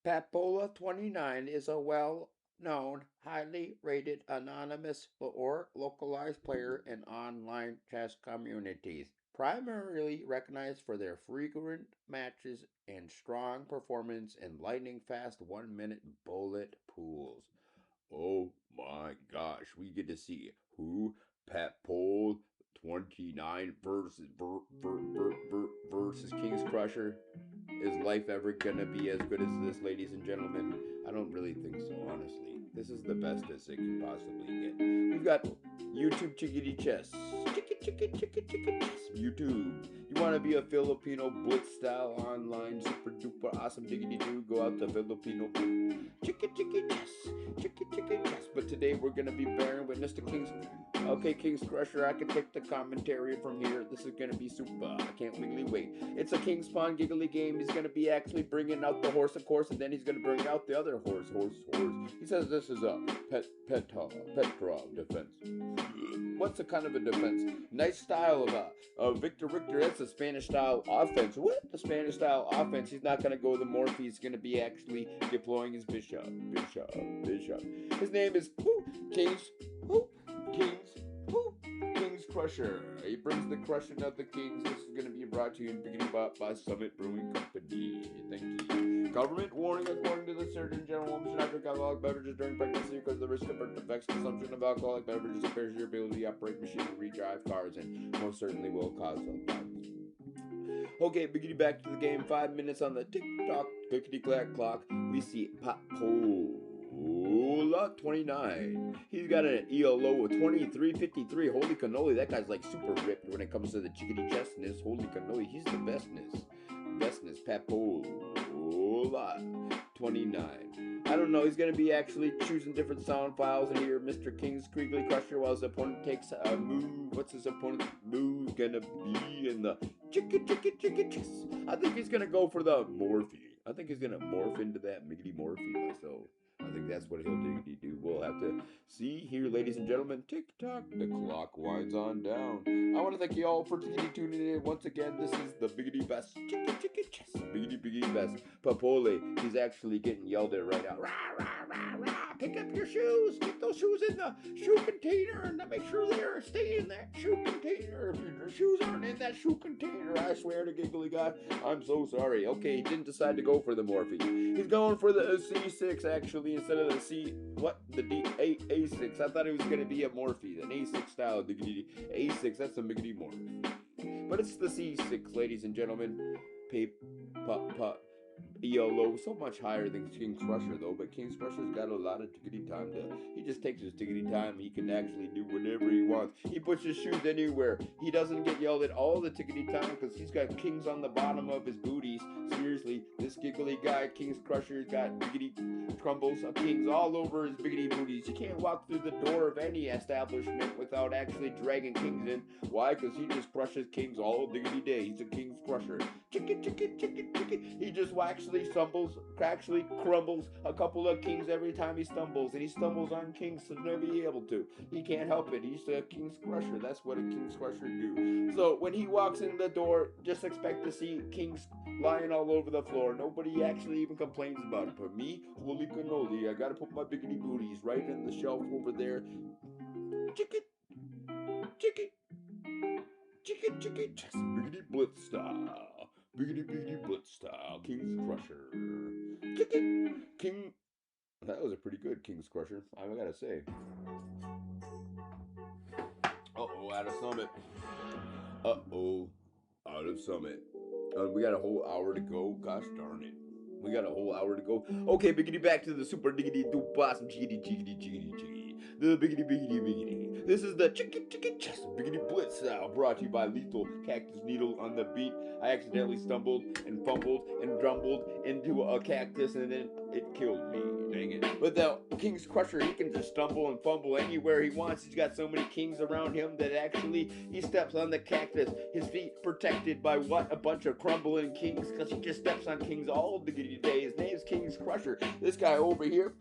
Papoal29 is a well-known, highly rated anonymous or localized player in online chess communities, primarily recognized for their frequent matches and strong performance in lightning-fast 1-minute bullet pools. Oh my gosh, we get to see who Papoal29 versus KingsCrusher. Is life ever gonna be as good as this, ladies and gentlemen? I don't really think so, honestly. This is the best as it can possibly get. We've got YouTube Chickadee Chess. Chicken chess. YouTube. You want to be a Filipino blitz style online super duper awesome diggity doo? Go out to Filipino chicken chess. Chicken chess. But today we're gonna be bearing witness to King's. Okay, KingsCrusher, I can take the commentary from here. This is gonna be super. I can't really wait. It's a King's Pawn giggly game. He's gonna be actually bringing out the horse, of course, and then he's gonna bring out the other horse. He says this is a Petrov defense. What's the kind of a defense? Nice style of Victor. That's a Spanish style offense. What? The Spanish style offense. He's not gonna go the Morphe. He's gonna be actually deploying his bishop. His name is KingsCrusher. He brings the crushing of the kings. This is going to be brought to you in Biggity Bop by Summit Brewing Company. Thank you. Government warning: according to the Surgeon General, women should not drink alcoholic beverages during pregnancy because of the risk of birth defects. Consumption of alcoholic beverages impairs your ability to operate machinery, drive cars, and most certainly will cause health problems. Okay, Biggity, back to the game. 5 minutes on the tick-tock, clickety-clack clock. We see Papoal29. He's got an ELO of 2353. Holy cannoli, that guy's like super ripped when it comes to the chickadee chestness. Holy cannoli, he's the bestness. Papoal29. I don't know, he's going to be actually choosing different sound files in here. Mr. KingsCrusher, while his opponent takes a move. What's his opponent's move going to be in the chicken chess? I think he's going to go for the Morphe. I think he's going to morph into that Miggity Morphe myself. I think that's what he'll do. We'll have to see here, ladies and gentlemen. Tick-tock, the clock winds on down. I want to thank you all for tuning in once again. This is the Biggity Best. Chicken chess. Biggity Best. Papole, he's actually getting yelled at right now. Rah, rah, rah, rah. Pick up your shoes. Get those shoes in the shoe container and make sure they stay in that shoe container. If your shoes aren't in that shoe container, I swear to giggly God, I'm so sorry. Okay, he didn't decide to go for the Morphe. He's going for the C6, actually, instead of the A6. I thought it was going to be a Morphe, an A6 style. A6, that's a Miggity Morphe. But it's the C6, ladies and gentlemen. ELO, so much higher than KingsCrusher though, but KingsCrusher's got a lot of tickety time he just takes his tickety time. He can actually do whatever he wants. He puts his shoes anywhere. He doesn't get yelled at all the tickety time because he's got kings on the bottom of his booties. Seriously, this giggly guy, KingsCrusher's got biggity crumbles of kings all over his biggity booties. You can't walk through the door of any establishment without actually dragging kings in. Why? Because he just crushes kings all diggity day. He's a KingsCrusher. Chicken. He just actually crumbles a couple of kings every time he stumbles, and he stumbles on kings to never be able to. He can't help it. He's a KingsCrusher. That's what a KingsCrusher do. So when he walks in the door, just expect to see kings lying all over the floor. Nobody actually even complains about it. But me, holy cannoli, I gotta put my biggity booties right in the shelf over there. Chicken, chess, biggity blitz style. Biggity blitz style. KingsCrusher. King. That was a pretty good KingsCrusher, I gotta say. Out of Summit. Out of Summit. We got a whole hour to go. Gosh darn it. We got a whole hour to go. Okay, biggity, back to the super diggity doop awesome chickity. The biggity. This is the chicken chess biggity blitz style, brought to you by Lethal Cactus Needle on the beat. I accidentally stumbled and fumbled and drumbled into a cactus and then it killed me. Dang it. But the KingsCrusher, he can just stumble and fumble anywhere he wants. He's got so many kings around him that actually he steps on the cactus. His feet protected by what? A bunch of crumbling kings, because he just steps on kings all diggity day. His name's KingsCrusher. This guy over here,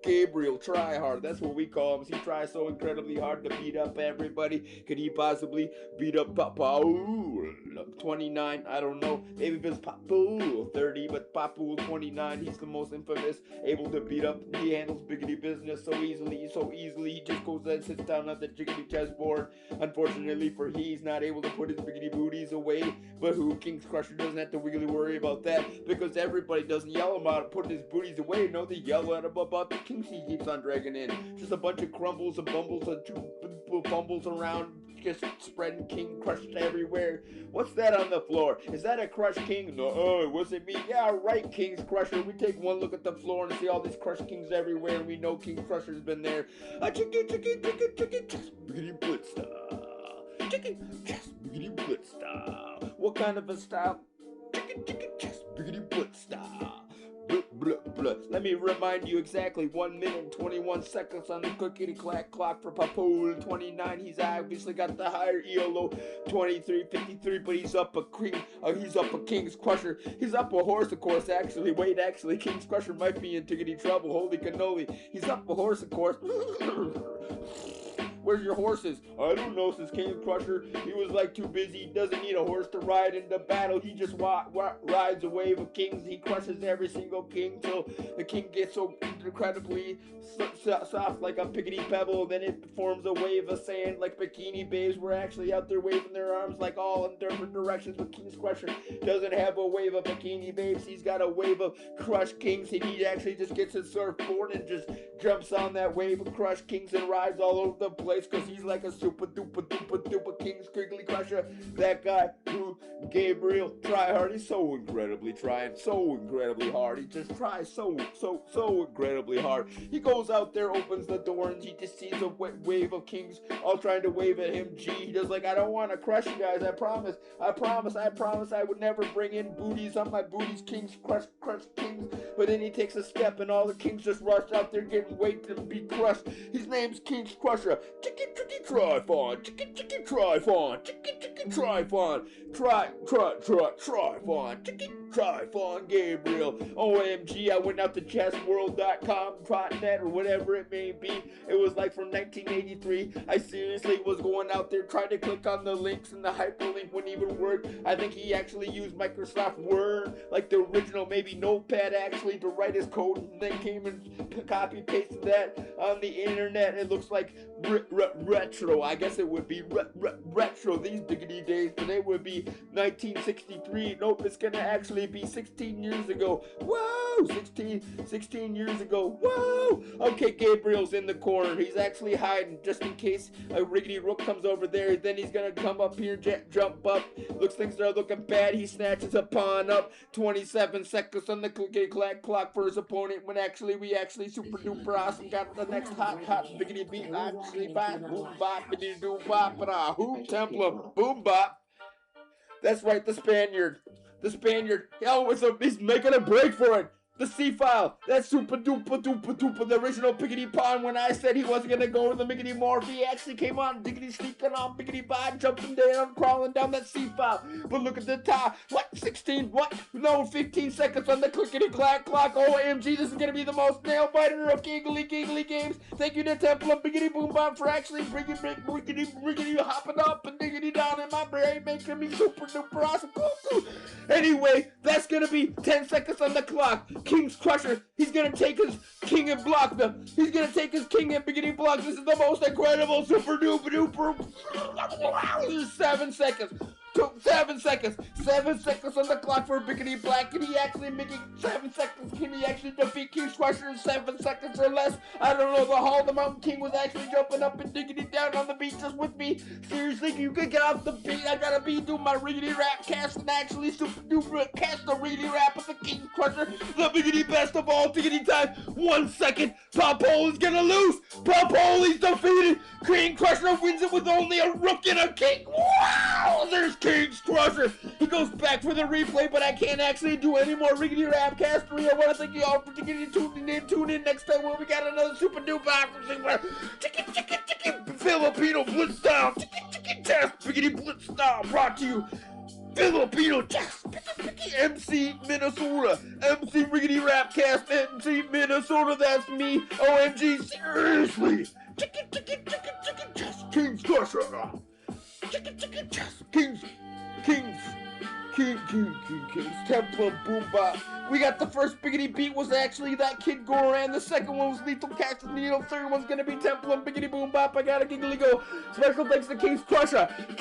Gabriel, try hard. That's what we call him. He tries so incredibly hard to beat up everybody. Could he possibly beat up Papoal29? Papoal29, I don't know, maybe if it's Papoal30, but Papoal29, he's the most infamous, able to beat up, he handles biggity business so easily, he just goes and sits down at the jiggity chessboard. Unfortunately for he's not able to put his biggity booties away, but who, KingsCrusher doesn't have to really worry about that, because everybody doesn't yell about putting his booties away, no, they yell at him about the kings he keeps on dragging in, just a bunch of crumbles and bumbles and fumbles around, just spreading king crushed everywhere. What's that on the floor? Is that a crushed king? No, it wasn't me. Yeah, right, KingsCrusher. We take one look at the floor and see all these crushed kings everywhere, and we know KingsCrusher's been there. A chicken, just biggity blitz style. Chicken, just biggity blitz style. What kind of a style? Chicken, just biggity blitz style. Let me remind you exactly 1 minute and 21 seconds on the clickety-clack clock for Papoal29. He's obviously got the higher ELO 2353, but he's up a KingsCrusher. He's up a horse, of course, actually. Wait, actually, KingsCrusher might be in tickety trouble. Holy cannoli. He's up a horse, of course. Where's your horses? I don't know, says KingsCrusher. He was like too busy. He doesn't need a horse to ride into battle. He just rides a wave of kings. He crushes every single king till the king gets so incredibly soft like a piggity pebble. Then it forms a wave of sand like bikini babes were actually out there waving their arms like all in different directions. But KingsCrusher doesn't have a wave of bikini babes. He's got a wave of crushed kings. And he actually just gets his surfboard and just jumps on that wave of crushed kings and rides all over the place. Because he's like a super duper KingsCrusher. That guy who Gabriel try hard. He's so incredibly trying, so incredibly hard. He just tries so incredibly hard. He goes out there, opens the door, and he just sees a wave of kings all trying to wave at him. He does like, I don't want to crush you guys. I promise I would never bring in booties on my booties. Kings crush kings. But then he takes a step, and all the kings just rush out there getting waiting to be crushed. His name's KingsCrusher. Chicken Tryfon, chicken Tryfon, chicken Tryfon, Tryfon, chicken Tryfon Gabriel. OMG, I went out to chessworld.com.net or whatever it may be. It was like from 1983. I seriously was going out there trying to click on the links, and the hyperlink wouldn't even work. I think he actually used Microsoft Word, like the original, maybe Notepad actually, to write his code, and then came and copy pasted that on the internet. It looks like retro. I guess it would be retro these diggity days, but it would be 1963. Nope, it's gonna actually be 16 years ago. Whoa, 16 years ago. Whoa. Okay, Gabriel's in the corner. He's actually hiding just in case a riggedy rook comes over there. Then he's gonna come up here, jump up. Looks things are looking bad. He snatches a pawn up. 27 seconds on the clickety-clack clock for his opponent. When we actually super duper awesome got the next hot biggity beat. Actually, bop, boom, bop, biggity doo bop, and a hoop templum, boom, bop. That's right, the Spaniard. He's making a break for it. The C-file, that super duper, the original piggity pawn. When I said he wasn't gonna go to the miggity morph, he actually came on, diggity sneaking on, biggity bot, jumping down, crawling down that C-file. But look at the top, what, 16, what, no, 15 seconds on the clickety-clack clock. OMG, this is gonna be the most nail-biter of giggly games. Thank you to Temple of Biggity Boom Bomb for actually riggity hopping up and diggity down in my brain, making me super duper awesome. Anyway, that's gonna be 10 seconds on the clock. KingsCrusher, he's gonna take his king and block them. He's gonna take his king and biggity block. This is the most incredible super duper. There's 7 seconds. 7 seconds. 7 seconds on the clock for biggity black. Can he actually making 7 seconds? Can he actually defeat KingsCrusher in 7 seconds or less? I don't know. The Mountain King was actually jumping up and diggity down on the beat just with me. Seriously, you can get off the beat. I gotta be doing my riggedy rap cast and actually super duper cast the riggedy rap of the KingsCrusher. The biggity best of all diggity time. 1 second. Papoal is gonna lose. Papoal is defeated. KingsCrusher wins it with only a rook and a king. Wow! There's KingsCrusher. He goes back for the replay, but I can't actually do any more riggedy rap castery. I want to thank you all for tune in next time when we got another super duper chicken Filipino blitz style chicken test biggity blitz style brought to you Filipino test MC Minnesota MC riggedy rap cast MC Minnesota. That's me. OMG, seriously. Chicken test KingsCrusher. Chicken chess, kings, King's Temple Boomba. We got the first biggity beat was actually that Kid Goran. The second one was Lethal Cactus Needle. Third one's gonna be Temple and Biggity Boom Bop. I gotta giggly go. Special thanks to KingsCrusher.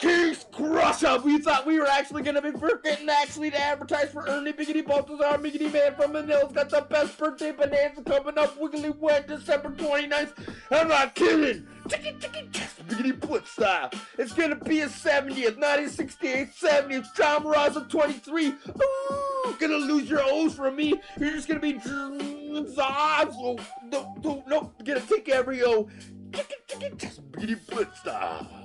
KingsCrusher. We thought we were actually gonna be forgetting actually to advertise for Ernie Biggity Balthazar Biggity Man from Manila. Got the best birthday bonanza coming up. Wiggly Wet December 29th. I'm not kidding. Biggity Blitz style. It's gonna be his 70th, not his 68th, 70th. John Maraza 23. Ooh, gonna lose your O's from me. You're just gonna be no, gonna take every O. Biggity Blitz style.